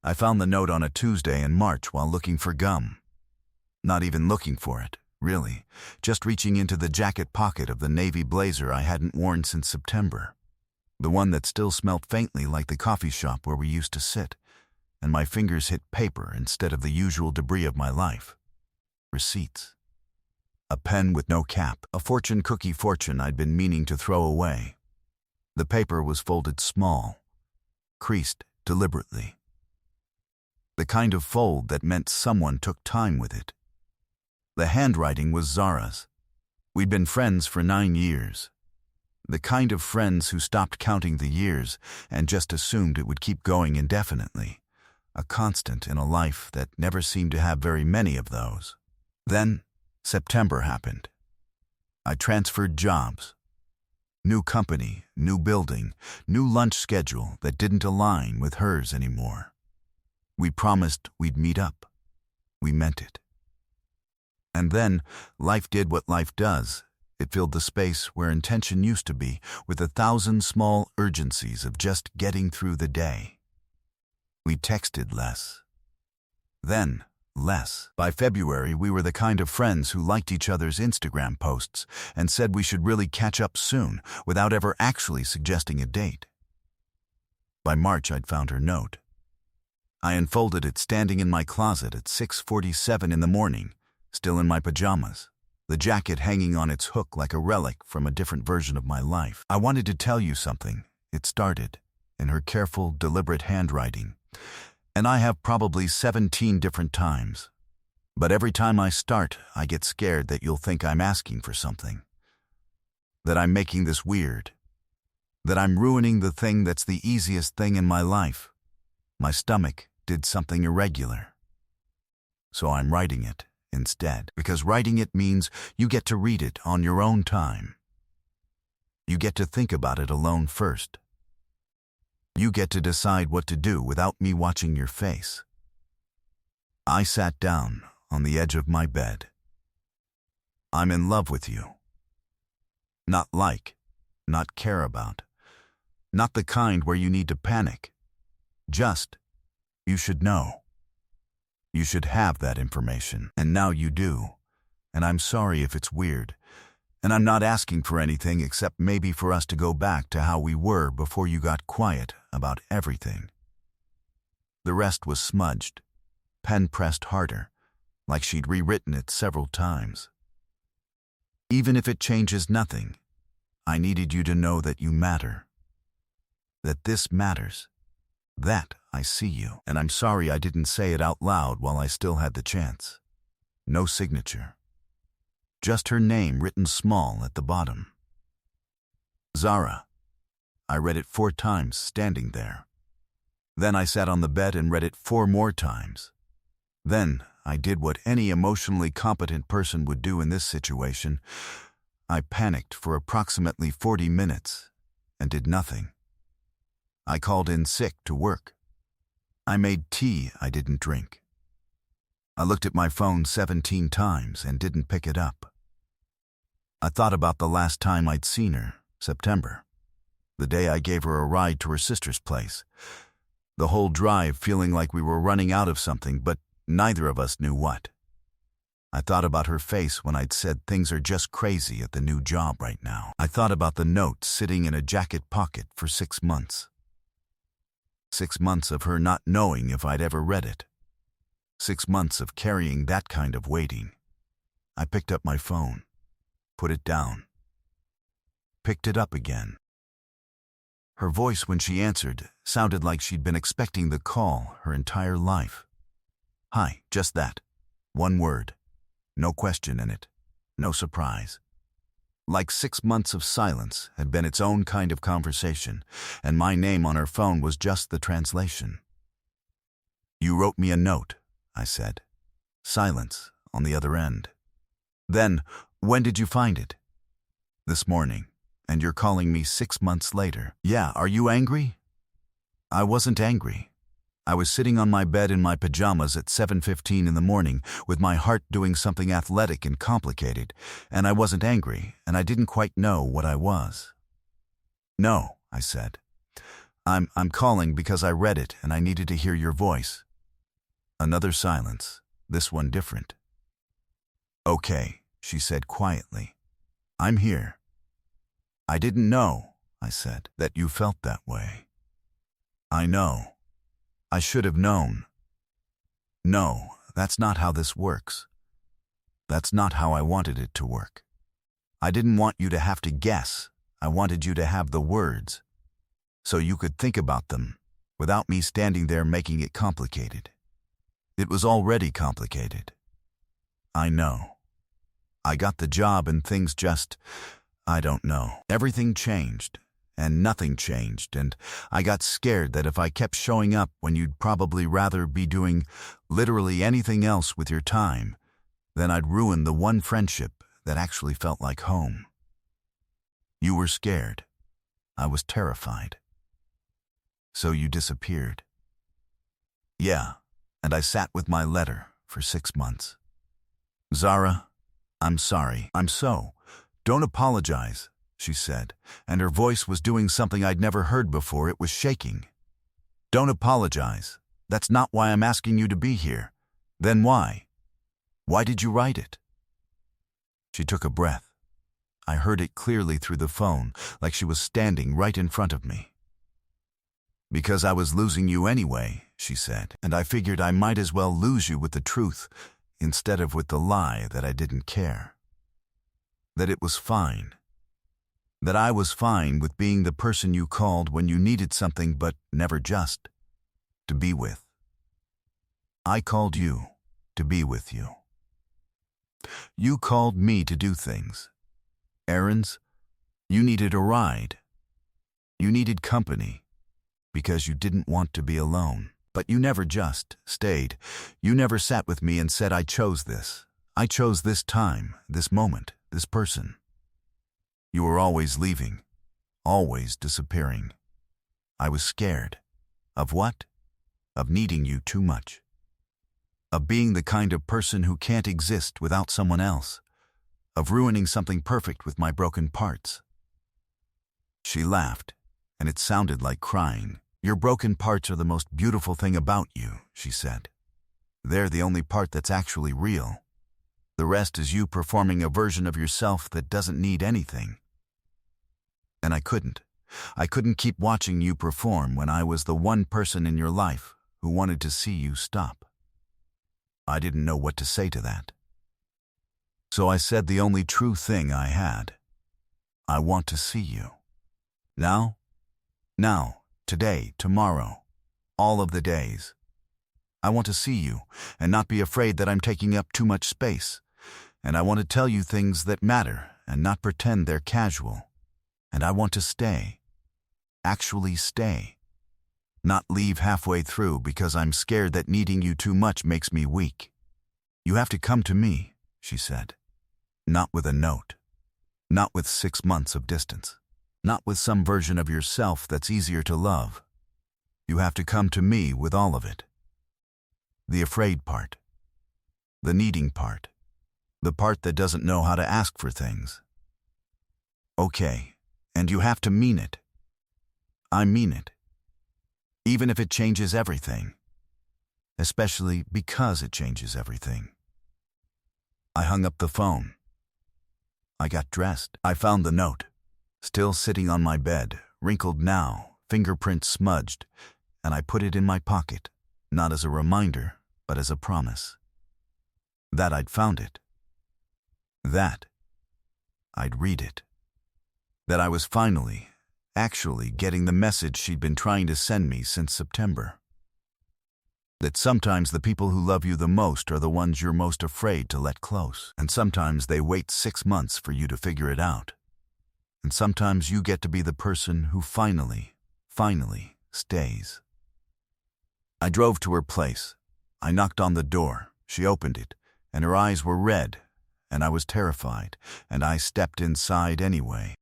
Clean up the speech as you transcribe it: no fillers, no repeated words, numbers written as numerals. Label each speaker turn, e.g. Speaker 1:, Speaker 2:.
Speaker 1: I found the note on a Tuesday in March while looking for gum. Not even looking for it, really, just reaching into the jacket pocket of the navy blazer I hadn't worn since September. The one that still smelled faintly like the coffee shop where we used to sit, and my fingers hit paper instead of the usual debris of my life. Receipts. A pen with no cap, a fortune cookie fortune I'd been meaning to throw away. The paper was folded small, creased deliberately. The kind of fold that meant someone took time with it. The handwriting was Zara's. We'd been friends for 9 years. The kind of friends who stopped counting the years and just assumed it would keep going indefinitely. A constant in a life that never seemed to have very many of those. Then, September happened. I transferred jobs. New company, new building, new lunch schedule that didn't align with hers anymore. We promised we'd meet up. We meant it. And then, life did what life does. It filled the space where intention used to be with 1,000 small urgencies of just getting through the day. We texted less. Then, less. By February, we were the kind of friends who liked each other's Instagram posts and said we should really catch up soon without ever actually suggesting a date. By March, I'd found her note. I unfolded it standing in my closet at 6:47 in the morning, still in my pajamas, the jacket hanging on its hook like a relic from a different version of my life. I wanted to tell you something. It started, in her careful, deliberate handwriting, and I have probably 17 different times. But every time I start, I get scared that you'll think I'm asking for something. That I'm making this weird. That I'm ruining the thing that's the easiest thing in my life. My stomach did something irregular. So I'm writing it instead, because writing it means you get to read it on your own time. You get to think about it alone first. You get to decide what to do without me watching your face. I sat down on the edge of my bed. I'm in love with you. Not like, not care about. Not the kind where you need to panic. Just, you should know. You should have that information, and now you do. And I'm sorry if it's weird. And I'm not asking for anything except maybe for us to go back to how we were before you got quiet about everything. The rest was smudged, pen pressed harder, like she'd rewritten it several times. Even if it changes nothing, I needed you to know that you matter. That this matters. That I see you, and I'm sorry I didn't say it out loud while I still had the chance. No signature. Just her name written small at the bottom. Zara. I read it 4 times standing there. Then I sat on the bed and read it 4 more times. Then I did what any emotionally competent person would do in this situation. I panicked for approximately 40 minutes and did nothing. I called in sick to work. I made tea I didn't drink. I looked at my phone 17 times and didn't pick it up. I thought about the last time I'd seen her, September, the day I gave her a ride to her sister's place. The whole drive feeling like we were running out of something, but neither of us knew what. I thought about her face when I'd said things are just crazy at the new job right now. I thought about the note sitting in a jacket pocket for 6 months. 6 months of her not knowing if I'd ever read it. 6 months of carrying that kind of waiting. I picked up my phone, put it down, picked it up again. Her voice when she answered sounded like she'd been expecting the call her entire life. Hi, just that. 1 word. No question in it. No surprise. Like 6 months of silence had been its own kind of conversation, and my name on her phone was just the translation. You wrote me a note, I said. Silence on the other end. Then, when did you find it? This morning, and you're calling me 6 months later. Yeah, are you angry? I wasn't angry. I was sitting on my bed in my pajamas at 7:15 in the morning with my heart doing something athletic and complicated, and I wasn't angry, and I didn't quite know what I was. No, I said. I'm calling because I read it and I needed to hear your voice. Another silence, this one different. Okay, she said quietly. I'm here. I didn't know, I said, that you felt that way. I know. I should have known. No, that's not how this works. That's not how I wanted it to work. I didn't want you to have to guess. I wanted you to have the words, so you could think about them, without me standing there making it complicated. It was already complicated. I know. I got the job and things just, I don't know. Everything changed, and nothing changed, and I got scared that if I kept showing up when you'd probably rather be doing literally anything else with your time, then I'd ruin the one friendship that actually felt like home. You were scared. I was terrified. So you disappeared. Yeah, and I sat with my letter for 6 months. Zara, I'm sorry. Don't apologize, she said, and her voice was doing something I'd never heard before. It was shaking. Don't apologize. That's not why I'm asking you to be here. Then why? Why did you write it? She took a breath. I heard it clearly through the phone, like she was standing right in front of me. Because I was losing you anyway, she said, and I figured I might as well lose you with the truth instead of with the lie that I didn't care. That it was fine. That I was fine with being the person you called when you needed something but never just to be with. I called you to be with you. You called me to do things. Errands. You needed a ride. You needed company because you didn't want to be alone. But you never just stayed. You never sat with me and said, I chose this. I chose this time, this moment, this person. You were always leaving, always disappearing. I was scared. Of what? Of needing you too much. Of being the kind of person who can't exist without someone else. Of ruining something perfect with my broken parts. She laughed, and it sounded like crying. Your broken parts are the most beautiful thing about you, she said. They're the only part that's actually real. The rest is you performing a version of yourself that doesn't need anything. And I couldn't keep watching you perform when I was the one person in your life who wanted to see you stop. I didn't know what to say to that. So I said the only true thing I had. I want to see you. Now, today, tomorrow, all of the days. I want to see you and not be afraid that I'm taking up too much space. And I want to tell you things that matter and not pretend they're casual. And I want to stay. Actually stay. Not leave halfway through because I'm scared that needing you too much makes me weak. You have to come to me, she said. Not with a note. Not with 6 months of distance. Not with some version of yourself that's easier to love. You have to come to me with all of it. The afraid part. The needing part. The part that doesn't know how to ask for things. Okay, and you have to mean it. I mean it. Even if it changes everything. Especially because it changes everything. I hung up the phone. I got dressed. I found the note. Still sitting on my bed, wrinkled now, fingerprints smudged, and I put it in my pocket, not as a reminder, but as a promise. That I'd found it. That I'd read it. That I was finally, actually getting the message she'd been trying to send me since September. That sometimes the people who love you the most are the ones you're most afraid to let close, and sometimes they wait 6 months for you to figure it out. And sometimes you get to be the person who finally stays. I drove to her place. I knocked on the door. She opened it, and her eyes were red, and I was terrified, and I stepped inside anyway.